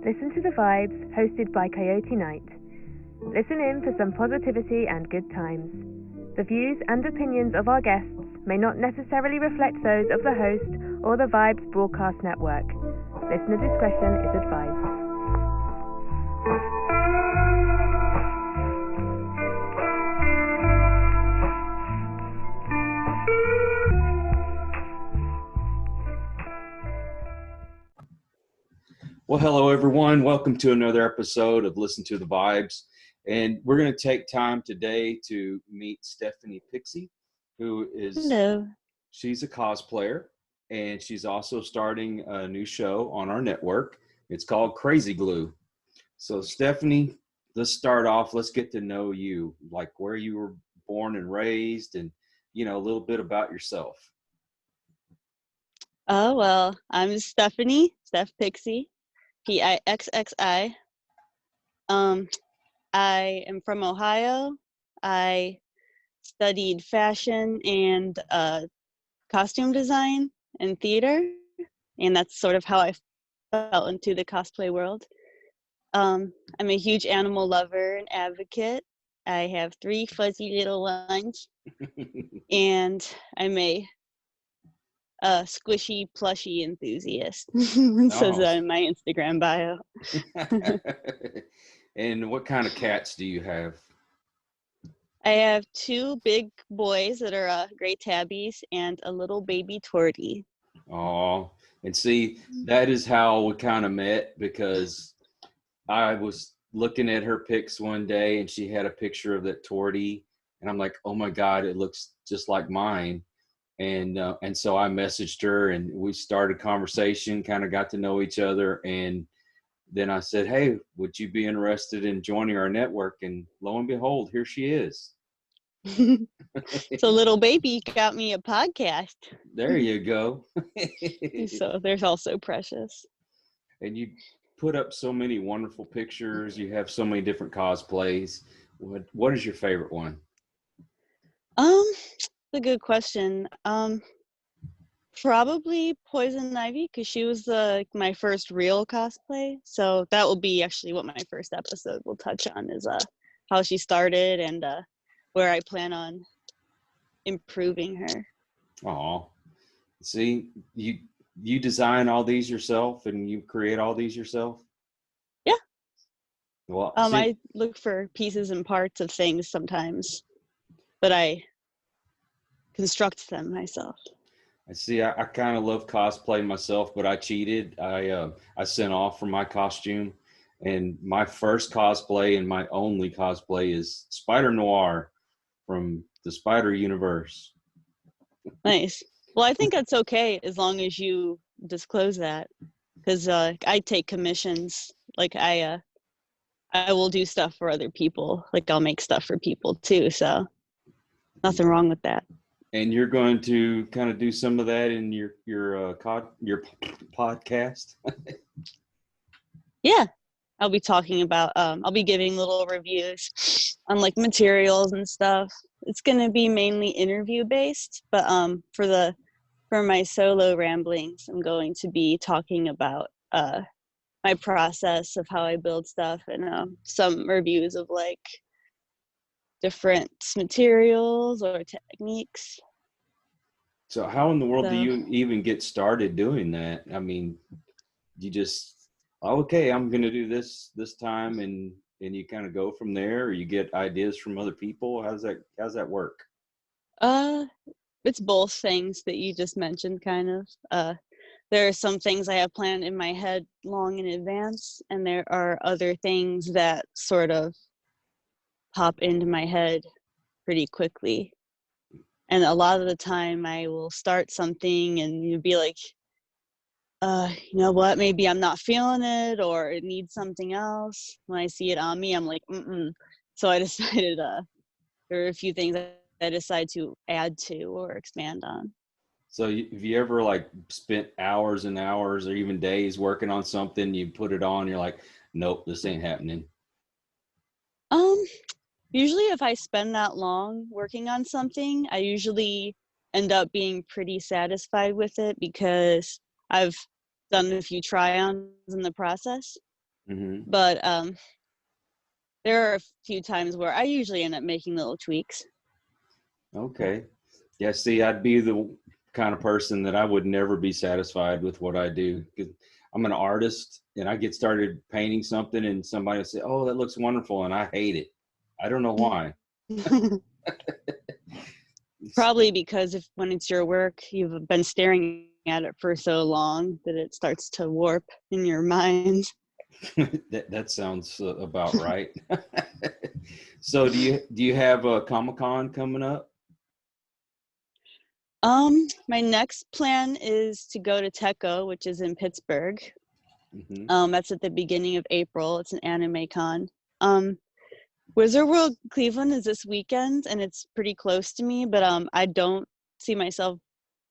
Listen to the Vibes, hosted by Coyote Knight. Listen in for some positivity and good times. The views and opinions of our guests may not necessarily reflect those of the host or the Vibes broadcast network. Listener discretion is advised. Well, hello, everyone. Welcome to another episode of Listen to the Vibes. And we're going to take time today to meet Stephanie Pixxie, who is, Hello. She's a cosplayer, and she's also starting a new show on our network. It's called Crazy Glue. So, Stephanie, let's start off. Let's get to know you, like where you were born and raised, and, a little bit about yourself. Oh, well, I'm Stephanie, Steph Pixxie, Pixxi. I am from Ohio. I studied fashion and costume design and theater, and that's sort of how I fell into the cosplay world. I'm a huge animal lover and advocate. I have 3 fuzzy little ones, and I'm a squishy plushie enthusiast. It says that in my Instagram bio. And what kind of cats do you have? I have 2 big boys that are great tabbies and a little baby tortie. Oh, and see, that is how we kind of met, because I was looking at her pics one day and she had a picture of that tortie, and I'm like, oh my God, it looks just like mine. And so I messaged her and we started conversation, kind of got to know each other. And then I said, hey, would you be interested in joining our network? And lo and behold, here she is. So little baby got me a podcast. There you go. So they're all so precious. And you put up so many wonderful pictures. You have so many different cosplays. What is your favorite one? That's a good question. Probably Poison Ivy, because she was my first real cosplay. So that will be actually what my first episode will touch on, is how she started and where I plan on improving her. Oh, see, you design all these yourself and you create all these yourself? Yeah. Well, I look for pieces and parts of things sometimes, but I construct them myself. I see. I kind of love cosplay myself, but I cheated. I sent off for my costume, and my first cosplay and my only cosplay is Spider Noir from the Spider Universe. Nice. Well, I think that's okay as long as you disclose that, because I take commissions. Like I will do stuff for other people. Like I'll make stuff for people too. So nothing wrong with that. And you're going to kind of do some of that in your podcast? Yeah, I'll be talking about. I'll be giving little reviews on like materials and stuff. It's gonna be mainly interview based, but for my solo ramblings, I'm going to be talking about my process of how I build stuff and some reviews of like different materials or techniques. So how in the world do you even get started doing that? I mean, you just, okay, I'm going to do this time, and you kind of go from there, or you get ideas from other people? How's that work? It's both things that you just mentioned, kind of. There are some things I have planned in my head long in advance, and there are other things that sort of pop into my head pretty quickly. And a lot of the time I will start something and you'll be like, you know what, maybe I'm not feeling it, or it needs something else. When I see it on me, I'm like, So I decided there are a few things I decide to add to or expand on. So have you ever like spent hours and hours or even days working on something, you put it on, you're like, nope, this ain't happening? Usually if I spend that long working on something, I usually end up being pretty satisfied with it because I've done a few try-ons in the process. Mm-hmm. But there are a few times where I usually end up making little tweaks. Okay. Yeah, see, I'd be the kind of person that I would never be satisfied with what I do. 'Cause I'm an artist and I get started painting something and somebody will say, "Oh, that looks wonderful," and I hate it. I don't know why. Probably because when it's your work, you've been staring at it for so long that it starts to warp in your mind. That sounds about right. So do you have a Comic-Con coming up? My next plan is to go to Teco, which is in Pittsburgh. Mm-hmm. That's at the beginning of April. It's an anime con. Wizard World Cleveland is this weekend, and it's pretty close to me, but I don't see myself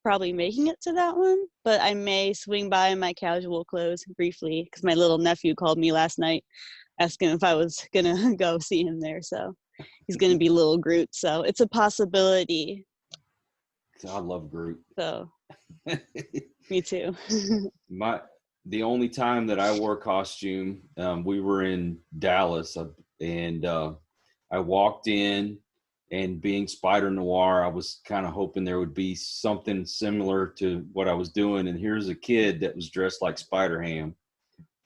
probably making it to that one, but I may swing by in my casual clothes briefly because my little nephew called me last night asking if I was gonna go see him there. So he's gonna be little Groot. So it's a possibility. I love Groot. So me too. The only time that I wore costume, we were in Dallas, and I walked in, and being Spider Noir, I was kind of hoping there would be something similar to what I was doing. And here's a kid that was dressed like Spider Ham,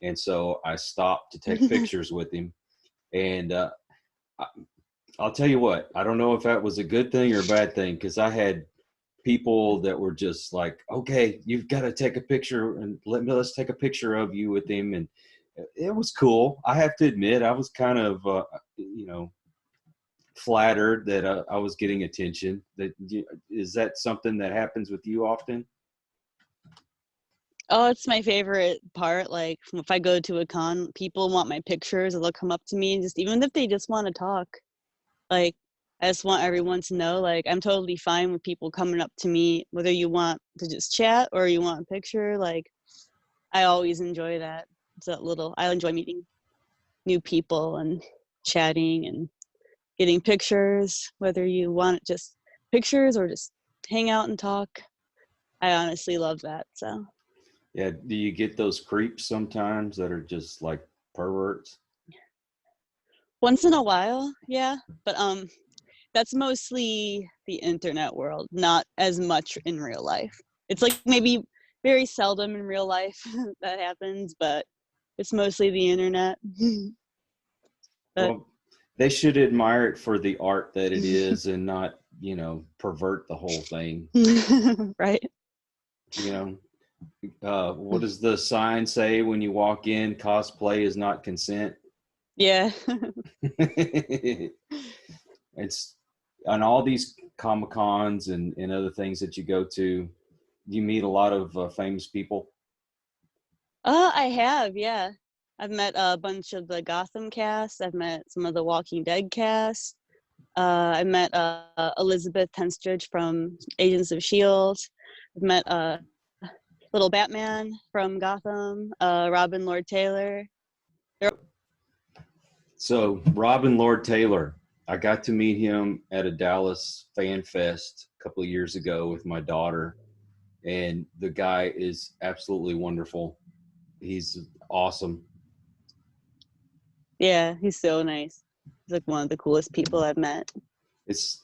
and so I stopped to take pictures with him. And I'll tell you what, I don't know if that was a good thing or a bad thing, because I had people that were just like, "Okay, you've got to take a picture, and let's take a picture of you with him." And it was cool. I have to admit, I was kind of flattered that I was getting attention. Is that something that happens with you often? Oh, it's my favorite part. Like if I go to a con, people want my pictures, or they'll come up to me and just even if they just want to talk. Like I just want everyone to know, like I'm totally fine with people coming up to me, whether you want to just chat or you want a picture. Like I always enjoy that. I enjoy meeting new people and chatting and getting pictures, whether you want just pictures or just hang out and talk. I honestly love that. So Yeah. Do you get those creeps sometimes that are just like perverts? once in a while, yeah. But that's mostly the internet world, not as much in real life. It's like maybe very seldom in real life that happens, but it's mostly the internet. But Well, they should admire it for the art that it is, and not, pervert the whole thing. right. You what does the sign say when you walk in? Cosplay is not consent. Yeah. It's on all these Comic Cons and other things that you go to. You meet a lot of famous people. I have, yeah. I've met a bunch of the Gotham cast. I've met some of the Walking Dead cast. I met Elizabeth Tenstridge from Agents of S.H.I.E.L.D. I've met Little Batman from Gotham, Robin Lord Taylor. So Robin Lord Taylor, I got to meet him at a Dallas Fan Fest a couple of years ago with my daughter, and the guy is absolutely wonderful. He's awesome. Yeah, he's so nice. He's like one of the coolest people I've met. It's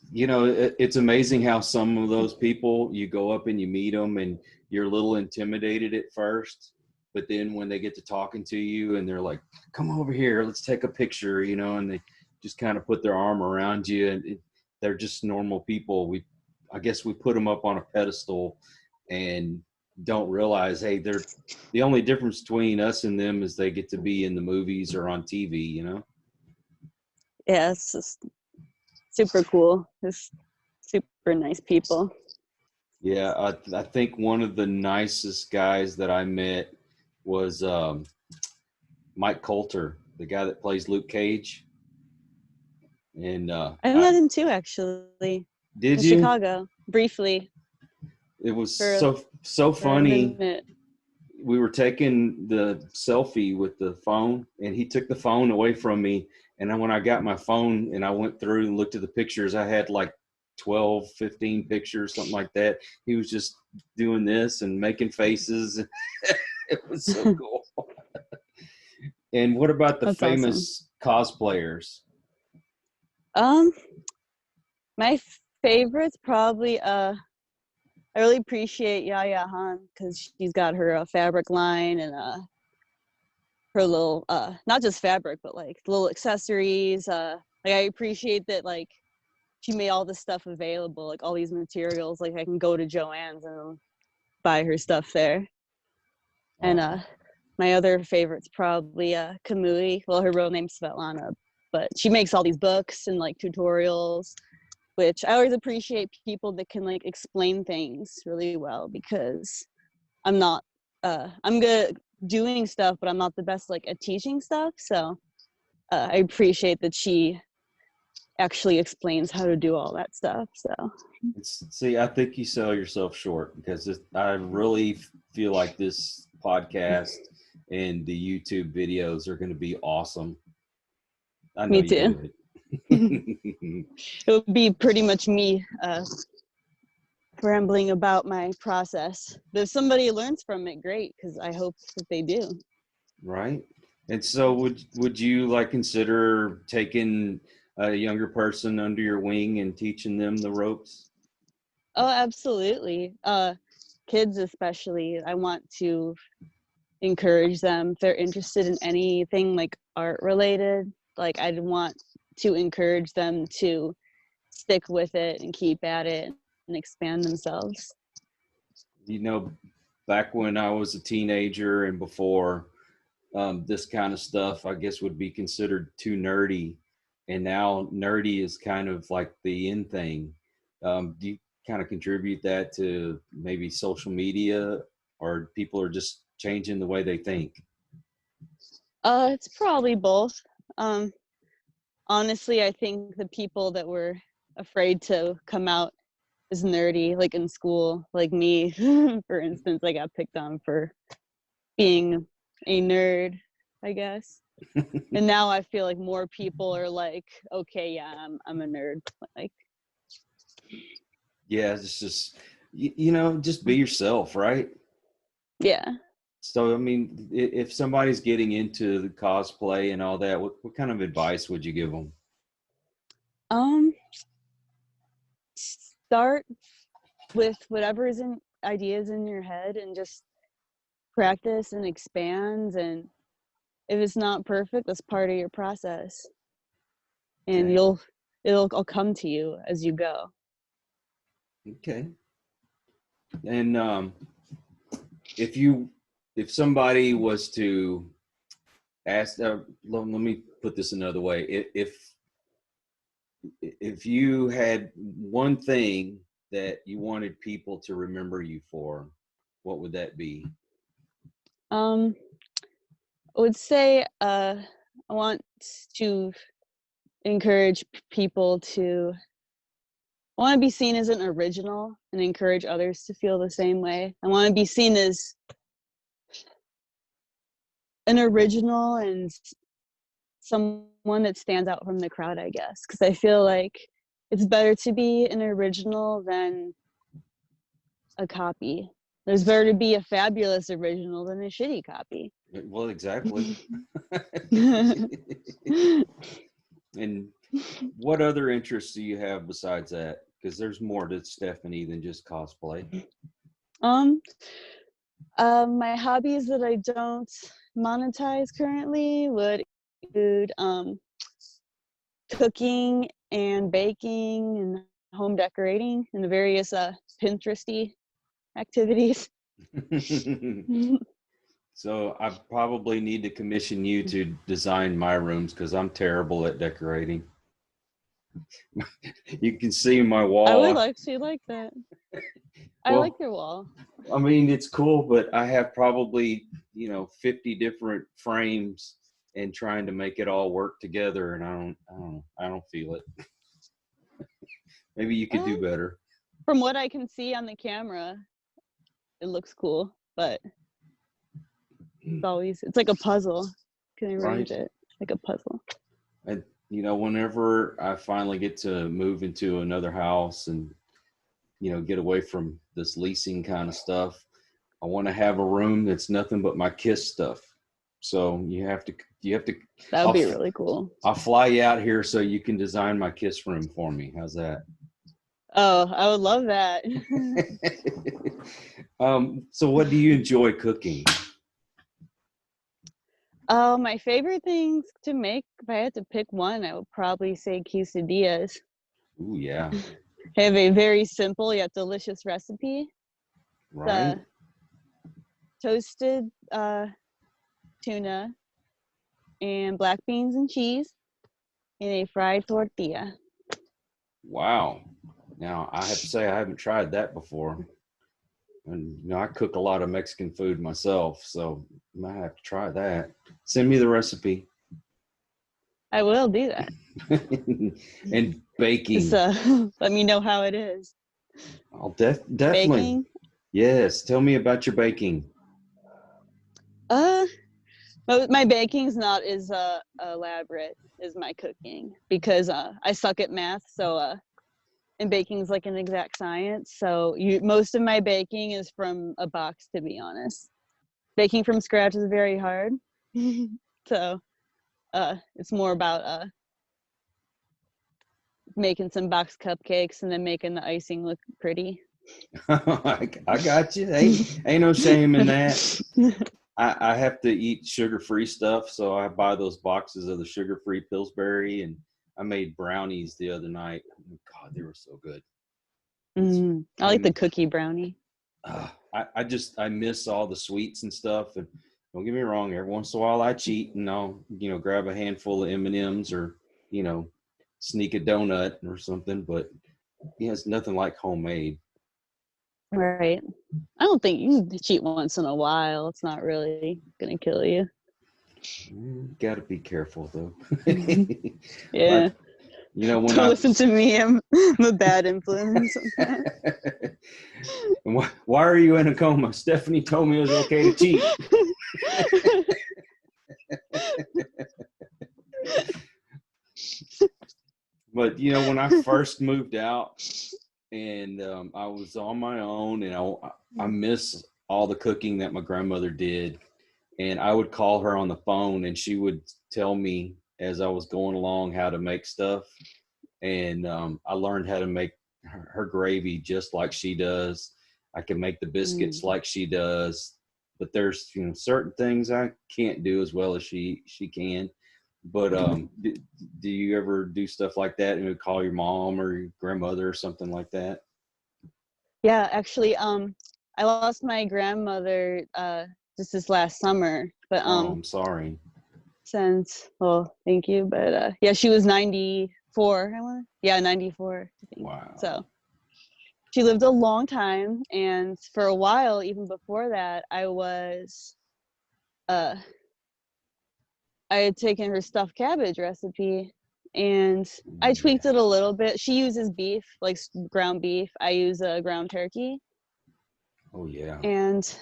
amazing how some of those people, you go up and you meet them and you're a little intimidated at first, but then when they get to talking to you and they're like, "Come over here, let's take a picture," and they just kind of put their arm around you, and they're just normal people. I guess we put them up on a pedestal and don't realize, hey, they're the only difference between us and them is they get to be in the movies or on TV. Yeah, it's just super cool. Just super nice people. Yeah, I think one of the nicest guys that I met was Mike Coulter, the guy that plays Luke Cage. And I met him too, actually, did in you? Chicago, briefly It was for so for a funny. minute. We were taking the selfie with the phone, and he took the phone away from me. And then when I got my phone and I went through and looked at the pictures, I had like 12, 15 pictures, something like that. He was just doing this and making faces. It was so cool. And what about the That's awesome. famous cosplayers? Um, my favorites probably I really appreciate Yaya Han because she's got her fabric line and her little not just fabric but like little accessories. Like I appreciate that like she made all this stuff available, like all these materials. Like I can go to Joann's and buy her stuff there. And my other favorite's probably Kamui. Well, her real name's Svetlana, but she makes all these books and like tutorials, which I always appreciate people that can like explain things really well because I'm not I'm good doing stuff, but I'm not the best like at teaching stuff. So I appreciate that she actually explains how to do all that stuff. So See, I think you sell yourself short because I really feel like this podcast and the YouTube videos are going to be awesome. I know me you too. would. It would be pretty much me rambling about my process. But if somebody learns from it, great, because I hope that they do. Right. And so would you like consider taking a younger person under your wing and teaching them the ropes? Oh, absolutely. Kids especially, I want to encourage them if they're interested in anything like art related. Like I'd want to encourage them to stick with it and keep at it and expand themselves. You know, back when I was a teenager and before, this kind of stuff, I guess, would be considered too nerdy. And now nerdy is kind of like the in thing. Do you kind of contribute that to maybe social media, or people are just changing the way they think? It's probably both. Um, Honestly, I think the people that were afraid to come out as nerdy, like in school, like me, for instance, I got picked on for being a nerd, I guess. And now I feel like more people are like, okay, yeah, I'm a nerd. Like, Yeah, it's just, you know, just be yourself, right? yeah. So, I mean, if somebody's getting into the cosplay and all that, what kind of advice would you give them? Start with whatever is in ideas in your head and just practice and expand. And if it's not perfect, that's part of your process. And Okay. it'll all come to you as you go. Okay. And if somebody was to ask, let me put this another way. If you had one thing that you wanted people to remember you for, what would that be? I would say I want to encourage people to I want to be seen as an original and encourage others to feel the same way. I want to be seen as an original and someone that stands out from the crowd, I guess, because I feel like it's better to be an original than a copy. There's better to be a fabulous original than a shitty copy. Well, exactly. And what other interests do you have besides that? Because there's more to Stephanie than just cosplay. My hobbies that I don't monetize currently would include cooking and baking and home decorating and the various Pinteresty activities. So I probably need to commission you to design my rooms because I'm terrible at decorating. You can see my wall. I would actually like that. I Well, like your wall. I mean, it's cool, but I have probably, 50 different frames and trying to make it all work together, and I don't feel it. Maybe you could do better. From what I can see on the camera, it looks cool, but it's like a puzzle. You can arrange it like a puzzle. And whenever I finally get to move into another house and get away from this leasing kind of stuff, I want to have a room that's nothing but my Kiss stuff. So you have to That would be really cool. I'll fly you out here so you can design my kiss room for me. How's that? Oh, I would love that. So what do you enjoy cooking? My favorite things to make, if I had to pick one, I would probably say quesadillas. Ooh, yeah. I have a very simple yet delicious recipe. Right. The toasted tuna and black beans and cheese in a fried tortilla. Wow. Now I have to say I haven't tried that before. And I cook a lot of Mexican food myself, so I might have to try that. Send me the recipe. I will do that. And baking. Just let me know how it is. I'll definitely. Baking? Yes. Tell me about your baking. My baking's not as elaborate as my cooking because I suck at math, so and baking's like an exact science. So most of my baking is from a box, to be honest. Baking from scratch is very hard. So it's more about making some box cupcakes and then making the icing look pretty. I got you. Ain't no shame in that. I have to eat sugar-free stuff, so I buy those boxes of the sugar-free Pillsbury, and I made brownies the other night. God, they were so good. I like the cookie brownie. I miss all the sweets and stuff, and don't get me wrong, every once in a while I cheat and I'll grab a handful of M&Ms or sneak a donut or something, but it's nothing like homemade. Right. I don't think you can cheat once in a while. It's not really gonna kill you. Got to be careful though. Yeah. But, when don't listen to me. I'm a bad influence. Why are you in a coma? Stephanie told me it was okay to cheat. But when I first moved out and I was on my own, and I miss all the cooking that my grandmother did, and I would call her on the phone and she would tell me as I was going along how to make stuff, and I learned how to make her gravy just like she does. I can make the biscuits like she does, but there's certain things I can't do as well as she can. But do you ever do stuff like that and would call your mom or your grandmother or something like that? Yeah, actually, I lost my grandmother just this last summer. But I'm sorry. Thank you. But yeah, she was 94. 94, I think. Wow. So she lived a long time, and for a while, even before that, I had taken her stuffed cabbage recipe and I tweaked it a little bit. She uses beef, like ground beef. I use a ground turkey. Oh, yeah. And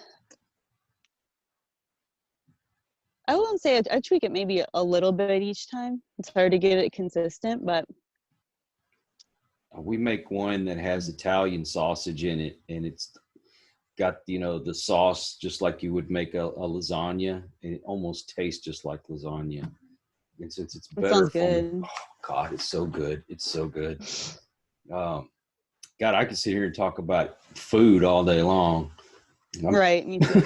I wouldn't say I tweak it maybe a little bit each time. It's hard to get it consistent, but. We make one that has Italian sausage in it, and it's got, the sauce just like you would make a lasagna, and it almost tastes just like lasagna. And since it's better for me, oh God, it's so good. It's so good. God, I could sit here and talk about food all day long. Right, me too.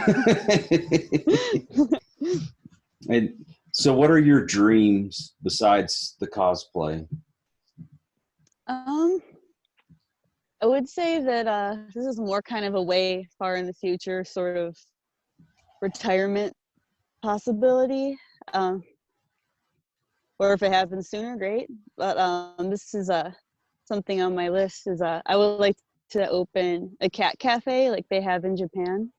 And so what are your dreams besides the cosplay? I would say that this is more kind of a way far in the future sort of retirement possibility. Or if it happens sooner, great. But this is something on my list is I would like to open a cat cafe like they have in Japan.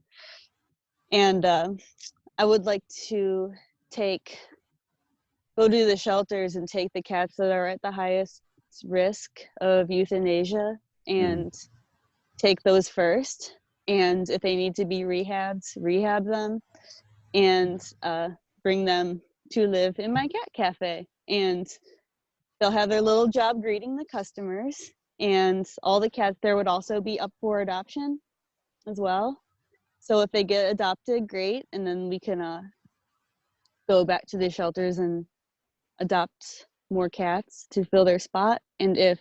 And I would like to go to the shelters and take the cats that are at the highest risk of euthanasia and take those first. And if they need to be rehabbed, rehab them and bring them to live in my cat cafe. And they'll have their little job greeting the customers, and all the cats there would also be up for adoption as well. So if they get adopted, great, and then we can go back to the shelters and adopt more cats to fill their spot. And if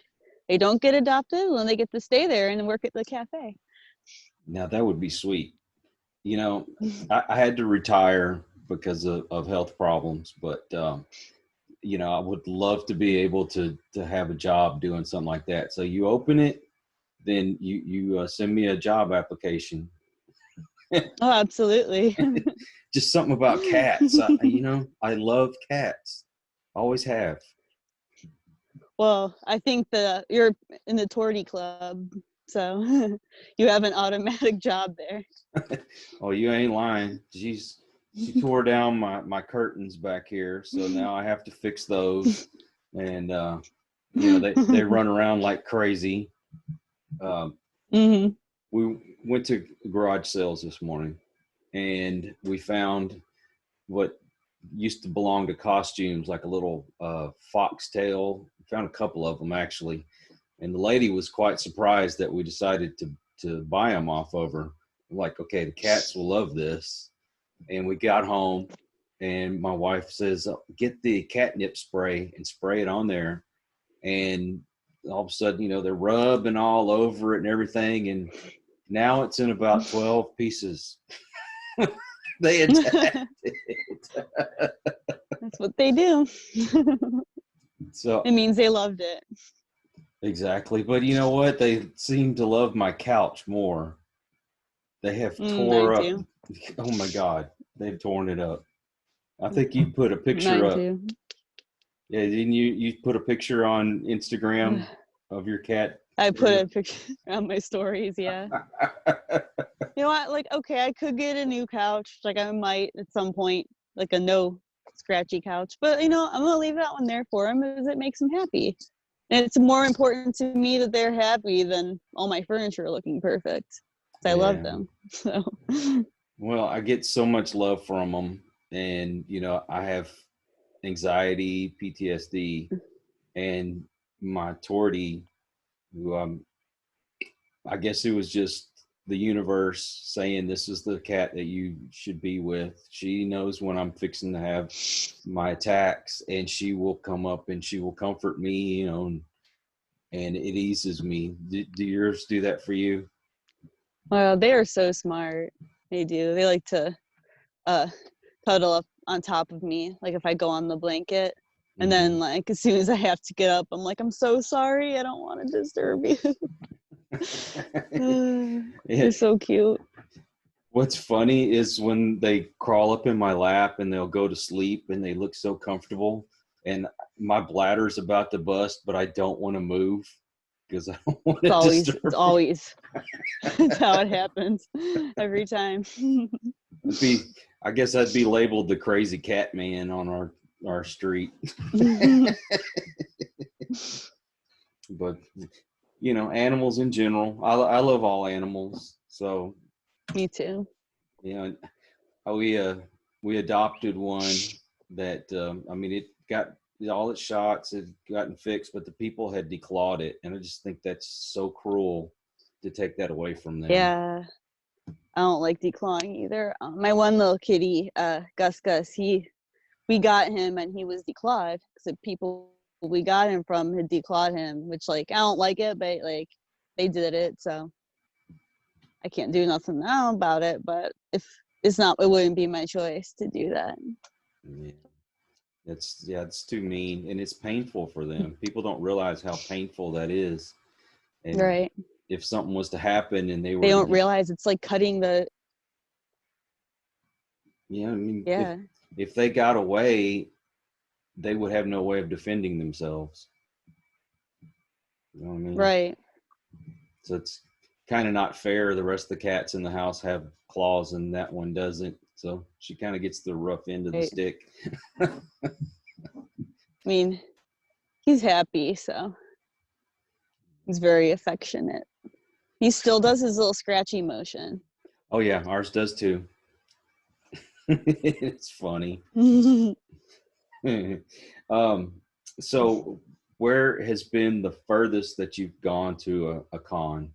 they don't get adopted, then they get to stay there and work at the cafe. Now that would be sweet. You know, I had to retire because of health problems, but you know, I would love to be able to have a job doing something like that. So you open it, then you send me a job application. Oh, absolutely. Just something about cats. You know, I love cats. Always have. Well, I think that you're in the Torty Club, so you have an automatic job there. Oh, you ain't lying. She tore down my curtains back here, so now I have to fix those. And you know, they run around like crazy. Mm-hmm. We went to garage sales this morning, and we found what used to belong to costumes, like a little foxtail. We found a couple of them actually, and the lady was quite surprised that we decided to buy them off of her. Like, okay, the cats will love this. And we got home, and my wife says, get the catnip spray and spray it on there. And all of a sudden, you know, they're rubbing all over it and everything. And now it's in about 12 pieces. They attacked it. That's what they do. So It means they loved it. exactly. But you know what? They seem to love my couch more. They have tore up. Mine too. Oh my God. They've torn it up. I think you put a picture Mine up. too. Yeah, didn't you put a picture on Instagram of your cat? I put a picture on my stories, yeah. You know what? Like, okay, I could get a new couch. Like, I might at some point, like a no scratchy couch. But, you know, I'm going to leave that one there for him because it makes him happy. And it's more important to me that they're happy than all my furniture looking perfect. I love them. So. Well, I get so much love from them. And, you know, I have anxiety, PTSD, and my Tortie, who I guess it was just the universe saying this is the cat that you should be with. She knows when I'm fixing to have my attacks, and she will come up and she will comfort me, you know, and it eases me. Do yours do that for you? Well, they are so smart. They do. They like to cuddle up on top of me, like if I go on the blanket. And then, like, as soon as I have to get up, I'm like, I'm so sorry. I don't want to disturb you. They're so cute. What's funny is when they crawl up in my lap and they'll go to sleep and they look so comfortable, and my bladder's about to bust, but I don't want to move because I don't want to disturb. It's always. That's how it happens every time. I guess I'd be labeled the crazy cat man on our street. But you know, animals in general, I love all animals. So me too. You know, we adopted one that I mean, it got all its shots had gotten fixed, but the people had declawed it, and I just think that's so cruel to take that away from them. Yeah, I don't like declawing either. My one little kitty, Gus, we got him and he was declawed because the people we got him from had declawed him, which, like, I don't like it, but like they did it, so I can't do nothing now about it. But if it's not, it wouldn't be my choice to do that. Yeah. It's too mean, and it's painful for them. People don't realize how painful that is. And right. If something was to happen and they don't realize it's like cutting the. Yeah, I mean, yeah. If they got away, they would have no way of defending themselves. You know what I mean? Right. So it's kind of not fair. The rest of the cats in the house have claws and that one doesn't. So she kind of gets the rough end of the stick. I mean, he's happy, so he's very affectionate. He still does his little scratchy motion. Oh yeah, ours does too. It's funny. So where has been the furthest that you've gone to a con?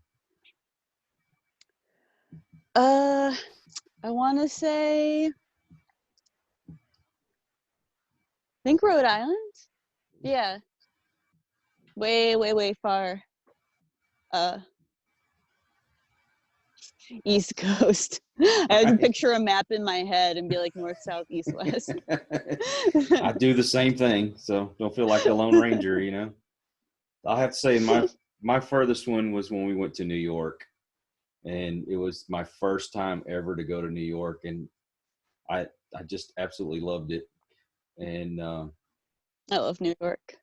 I want to say think Rhode Island. Yeah. Way far. East Coast. I had to picture a map in my head and be like north, south, east, west. I do the same thing, so don't feel like the Lone Ranger, you know. I'll have to say my furthest one was when we went to New York, and it was my first time ever to go to New York, and I just absolutely loved it. And I love New York.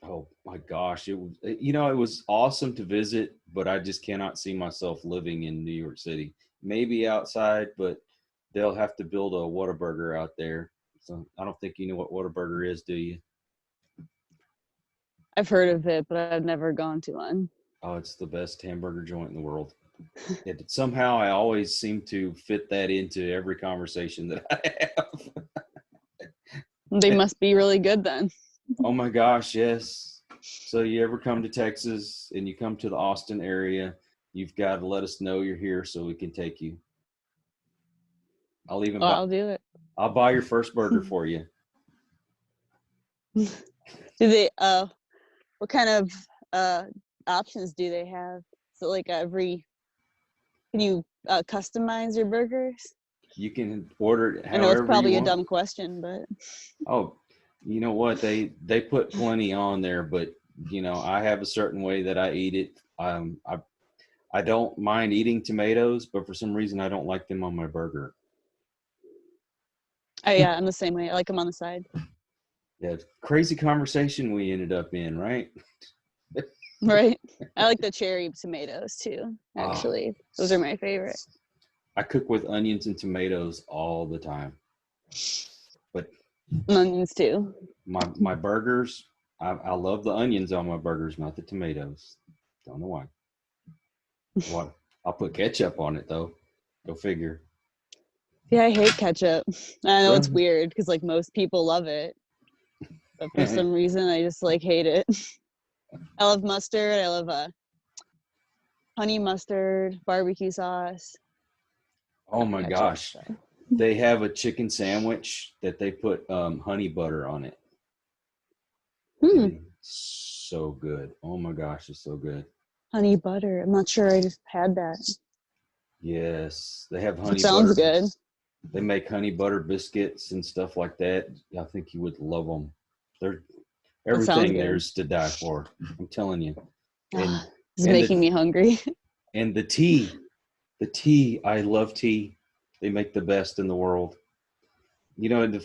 oh my gosh, it was, you know, it was awesome to visit, but I just cannot see myself living in New York City. Maybe outside, but they'll have to build a Whataburger out there. So I don't think you know what Whataburger is, do you? I've heard of it, but I've never gone to one. Oh, it's the best hamburger joint in the world. Somehow I always seem to fit that into every conversation that I have. They must be really good then. Oh my gosh, yes. So you ever come to Texas and you come to the Austin area, you've got to let us know you're here so we can take you. I'll do it. I'll buy your first burger for you. Do they what kind of options do they have? So like can you customize your burgers? You can order it however I know it's probably you a want. dumb question, but Oh, you know what? They put plenty on there, but you know, I have a certain way that I eat it. I don't mind eating tomatoes, but for some reason I don't like them on my burger. oh yeah, I'm the same way. I like them on the side. Yeah, crazy conversation we ended up in, right? Right. I like the cherry tomatoes too. Oh. Actually, those are my favorite. I cook with onions and tomatoes all the time. But onions too. My burgers, I love the onions on my burgers, not the tomatoes. Don't know why. What? I'll put ketchup on it though. Go figure. Yeah, I hate ketchup. I know it's Really? weird because like most people love it, but for some reason I just like hate it. I love mustard. I love honey mustard, barbecue sauce. Oh my Ketchup, gosh. so. They have a chicken sandwich that they put honey butter on it. So good. Oh my gosh, it's so good. Honey butter. I'm not sure I just had that. Yes, they have honey It sounds butter. good. They make honey butter biscuits and stuff like that. I think you would love them. They're everything there's to die for. I'm telling you. And it's making me hungry. And the tea, I love tea. They make the best in the world. You know, and the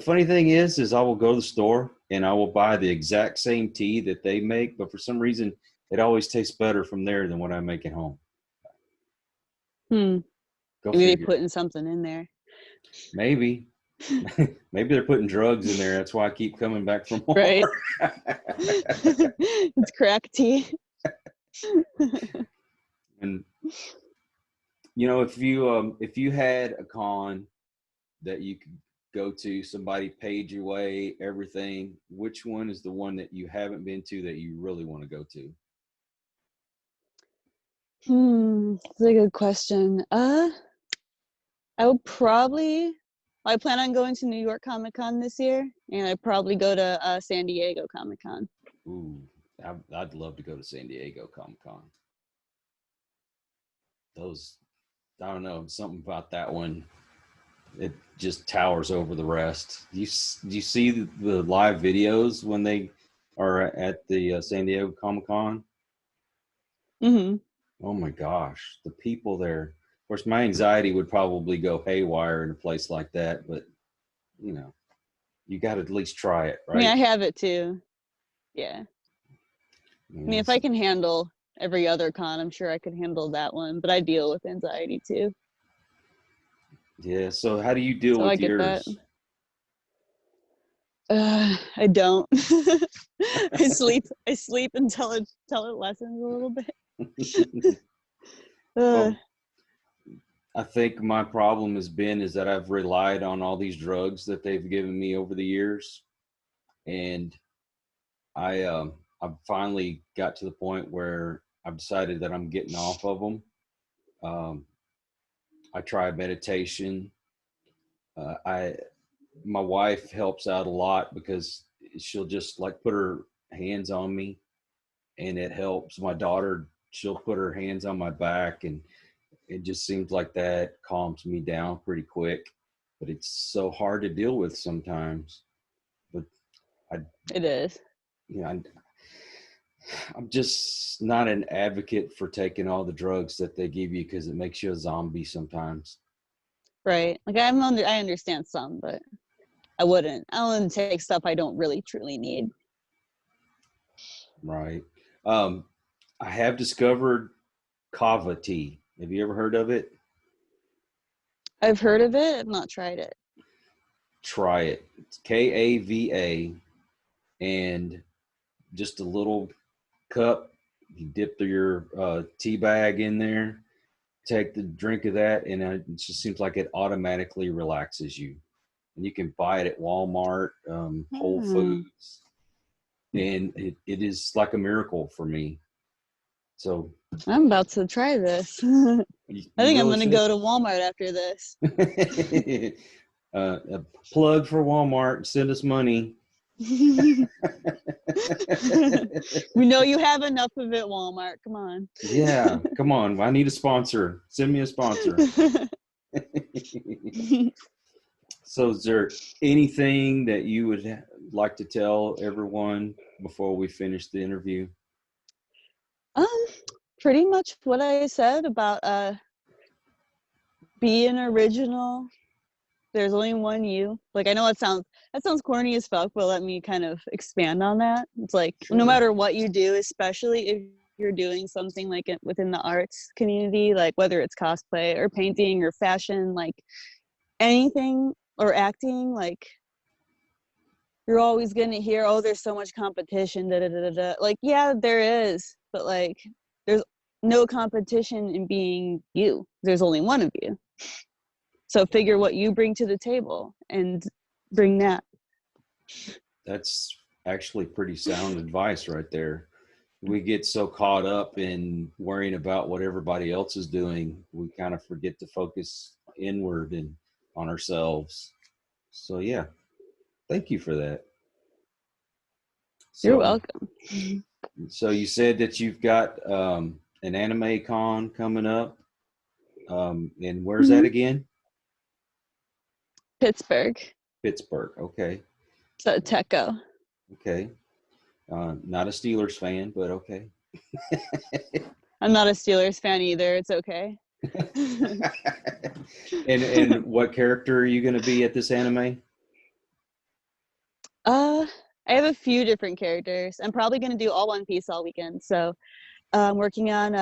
funny thing is I will go to the store and I will buy the exact same tea that they make, but for some reason it always tastes better from there than what I make at home. Go Maybe they're putting something in there. Maybe. Maybe they're putting drugs in there. That's why I keep coming back for more. Right. It's crack tea. And you know, if you had a con that you could go to, somebody paid your way, everything, which one is the one that you haven't been to that you really want to go to? That's a good question. I plan on going to New York Comic Con this year, and I'd probably go to San Diego Comic Con. Ooh, I'd love to go to San Diego Comic Con. I don't know, something about that one. It just towers over the rest. Do you see the live videos when they are at the San Diego Comic Con? Oh my gosh, the people there. Of course, my anxiety would probably go haywire in a place like that, but you know, you got to at least try it, right? I mean, I have it too. Yeah. I mean, if I can handle every other con, I'm sure I could handle that one, but I deal with anxiety too. Yeah. So how do you deal with yours? I don't. I sleep until it lessens a little bit. Well, I think my problem has been is that I've relied on all these drugs that they've given me over the years, and I finally got to the point where I've decided that I'm getting off of them. I tried meditation. my wife helps out a lot because she'll just like put her hands on me and it helps. My daughter, she'll put her hands on my back, and it just seems like that calms me down pretty quick. But it's so hard to deal with sometimes. But I, It is. you know, I'm just not an advocate for taking all the drugs that they give you because it makes you a zombie sometimes. Right. Like I understand some, but I wouldn't take stuff I don't really truly need. Right. I have discovered kava tea. Have you ever heard of it? I've heard of it. I've not tried it. Try it. It's Kava, and just a little cup. You dip your tea bag in there, take the drink of that, and it just seems like it automatically relaxes you. And you can buy it at Walmart, Whole Foods, and it is like a miracle for me. So I'm about to try this. I think I'm going to go to Walmart after this. A plug for Walmart. Send us money. We know you have enough of it, Walmart. Come on. Yeah, come on. I need a sponsor. Send me a sponsor. So is there anything that you would like to tell everyone before we finish the interview? Pretty much what I said about being original. There's only one you. Like, I know that sounds corny as fuck, but let me kind of expand on that. It's like, no matter what you do, especially if you're doing something like it within the arts community, like whether it's cosplay or painting or fashion, like anything, or acting, like you're always going to hear, oh, there's so much competition, da da da da. Like, yeah, there is, but like there's no competition in being you. There's only one of you. So figure what you bring to the table and bring that. That's actually pretty sound advice right there. We get so caught up in worrying about what everybody else is doing, we kind of forget to focus inward and on ourselves. So yeah, thank you for that. You're welcome. So you said that you've got an anime con coming up, and where's that again? Pittsburgh. Okay. So Teco. Okay. Not a Steelers fan, but okay. I'm not a Steelers fan either. It's okay. And what character are you going to be at this anime? I have a few different characters. I'm probably going to do all One Piece all weekend. So I'm working on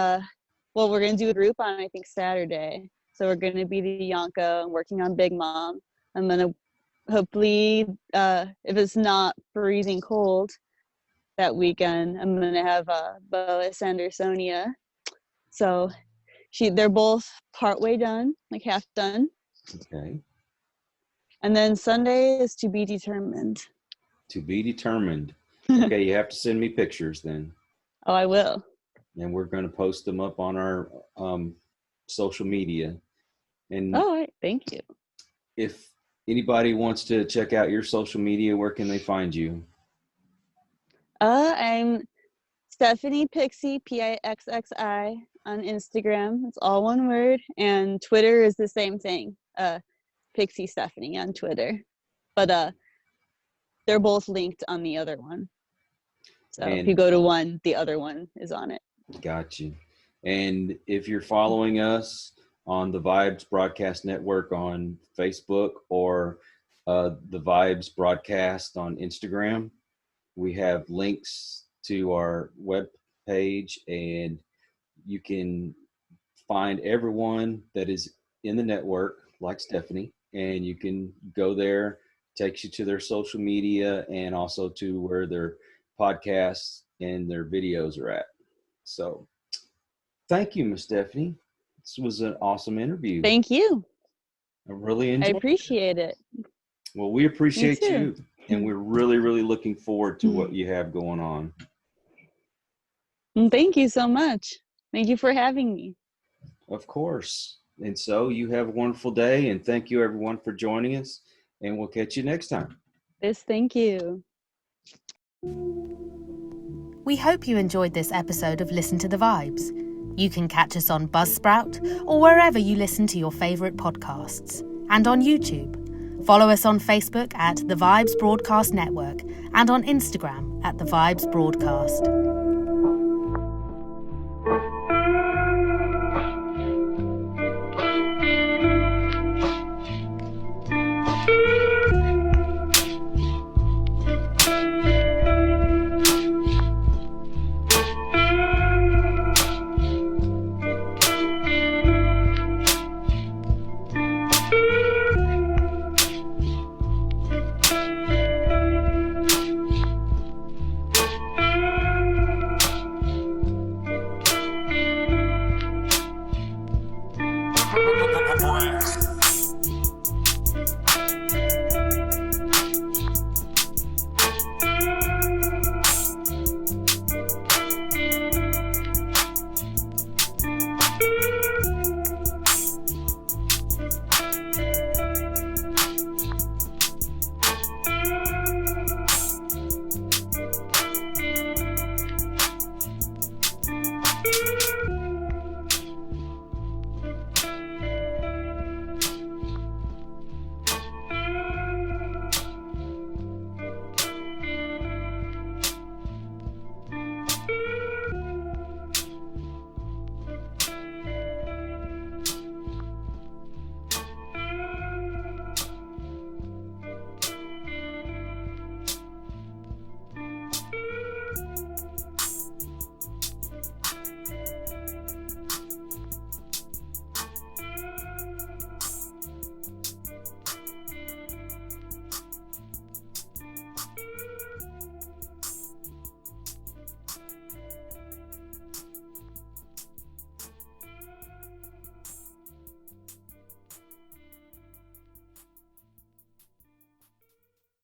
we're going to do a group on, I think, Saturday. So we're going to be the Yonko. I'm working on Big Mom. I'm going to hopefully, if it's not freezing cold that weekend, I'm going to have Boas and Sonia. So they're both partway done, like half done. Okay. And then Sunday is to be determined. To be determined. Okay, you have to send me pictures then. Oh, I will. And we're going to post them up on our social media. And all right, thank you. If anybody wants to check out your social media, where can they find you? I'm Stephanie Pixxie, Pixxi on Instagram. It's all one word. And Twitter is the same thing. Pixxie Stephanie on Twitter. But they're both linked on the other one. So if you go to one, the other one is on it. Got you. And if you're following us on the Vibes Broadcast Network on Facebook or the Vibes Broadcast on Instagram, we have links to our web page, and you can find everyone that is in the network, like Stephanie, and you can go there, takes you to their social media and also to where their podcasts and their videos are at. So thank you, Miss Stephanie. This was an awesome interview. Thank you. I really enjoyed it. I appreciate it. Well, we appreciate you, and we're really, really looking forward to what you have going on. Thank you so much. Thank you for having me. Of course. And so you have a wonderful day, and thank you, everyone, for joining us. and we'll catch you next time. Yes, thank you. We hope you enjoyed this episode of Listen to the Vibes. You can catch us on Buzzsprout or wherever you listen to your favourite podcasts, and on YouTube. Follow us on Facebook at The Vibes Broadcast Network and on Instagram at The Vibes Broadcast.